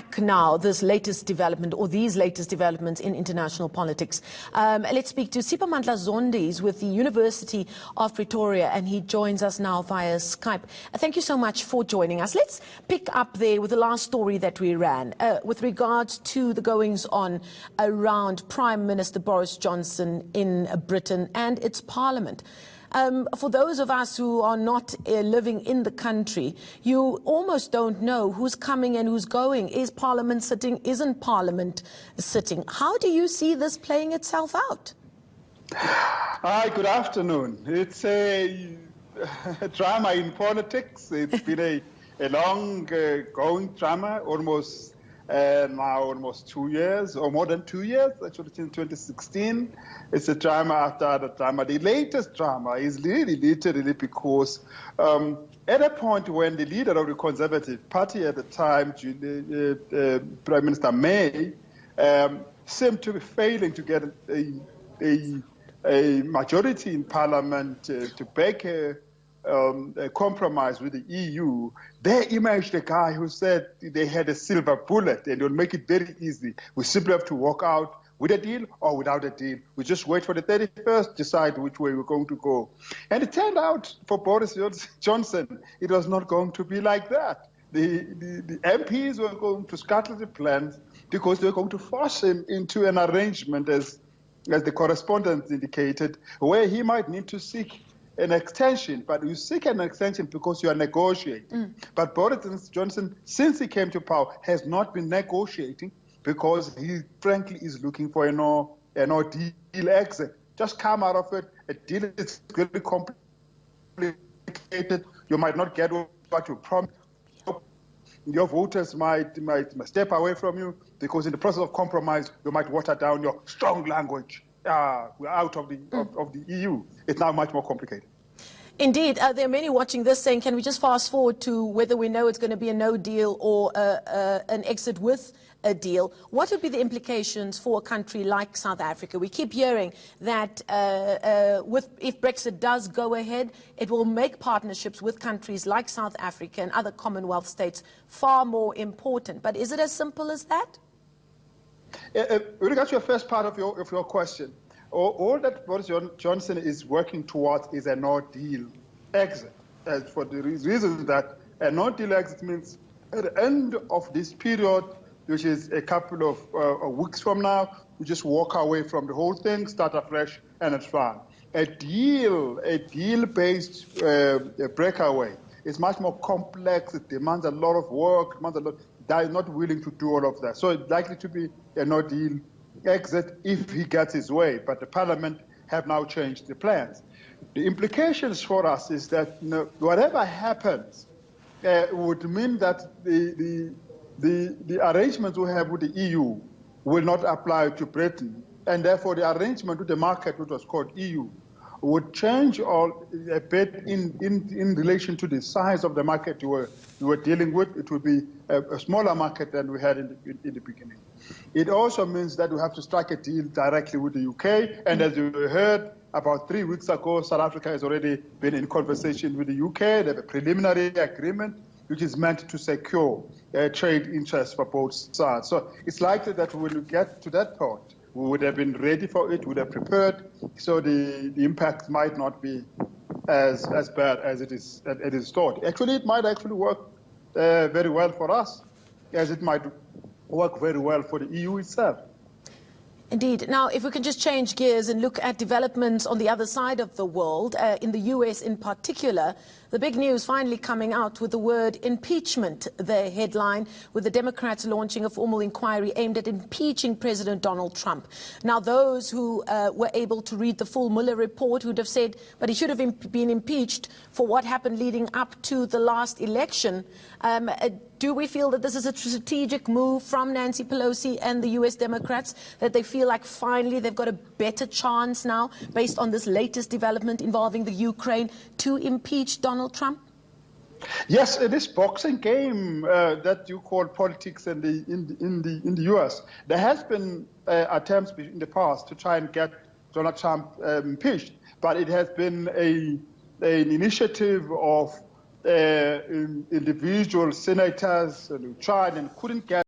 unpack now this latest development or these latest developments in international politics. Let's speak to Siphamandla Zondi. He's with the University of Pretoria and he joins us now via Skype. Thank you so much for joining us. Let's pick up there with the last story that we ran with regards to the goings on around Prime Minister Boris Johnson in Britain and its parliament. For those of us who are not living in the country, you almost don't know who's coming and who's going. Is Parliament sitting? Isn't Parliament sitting? How do you see this playing itself out? Hi, good afternoon. It's a drama in politics. It's been a long going drama, almost 2 years, or more than 2 years, actually since 2016. It's a drama after the drama. The latest drama is literally because at a point when the leader of the Conservative Party at the time, Prime Minister May, seemed to be failing to get a majority in Parliament to back a compromise with the EU, there emerged a guy who said they had a silver bullet and it would make it very easy. We simply have to walk out with a deal or without a deal. We just wait for the 31st, decide which way we're going to go. And it turned out for Boris Johnson, it was not going to be like that. The MPs were going to scuttle the plans because they were going to force him into an arrangement, as the correspondent indicated, where he might need to seek an extension, but you seek an extension because you are negotiating. But Boris Johnson, since he came to power, has not been negotiating because he frankly is looking for a no deal exit. Just come out of it. A deal is going to be complicated. You might not get what you promised. Your voters might step away from you because in the process of compromise, you might water down your strong language. We're out of the EU. It's now much more complicated. Indeed. There are many watching this saying, can we just fast forward to whether we know it's going to be a no deal or an exit with a deal? What would be the implications for a country like South Africa? We keep hearing that if Brexit does go ahead, it will make partnerships with countries like South Africa and other Commonwealth states far more important. But is it as simple as that? With regard to your first part of your question, all that Boris Johnson is working towards is a no-deal exit. For the reason that a no-deal exit means at the end of this period, which is a couple of weeks from now, we just walk away from the whole thing, start afresh, and it's fine. A deal-based breakaway is much more complex. It demands a lot of work. They're not willing to do all of that. So it's likely to be a no-deal exit if he gets his way. But the Parliament have now changed the plans. The implications for us is that whatever happens would mean that the arrangements we have with the EU will not apply to Britain. And therefore, the arrangement with the market, which was called EU, would change a bit in relation to the size of the market you were dealing with. It would be a smaller market than we had in the beginning. It also means that we have to strike a deal directly with the UK. And as you heard, about 3 weeks ago, South Africa has already been in conversation with the UK. They have a preliminary agreement which is meant to secure trade interests for both sides. So it's likely that when we get to that point, we would have been ready for it, would have prepared, so the impact might not be as bad as it is thought. Actually, it might actually work very well for us, as it might work very well for the EU itself. Indeed. Now, if we can just change gears and look at developments on the other side of the world, in the US in particular, the big news finally coming out with the word impeachment, the headline, with the Democrats launching a formal inquiry aimed at impeaching President Donald Trump. Now, those who were able to read the full Mueller report would have said, but he should have been impeached for what happened leading up to the last election. Do we feel that this is a strategic move from Nancy Pelosi and the US Democrats, that they feel like finally they've got a better chance now, based on this latest development involving the Ukraine, to impeach Donald Trump? Yes, this boxing game that you call politics in the US, there has been attempts in the past to try and get Donald Trump impeached, but it has been an initiative of individual senators who tried and couldn't get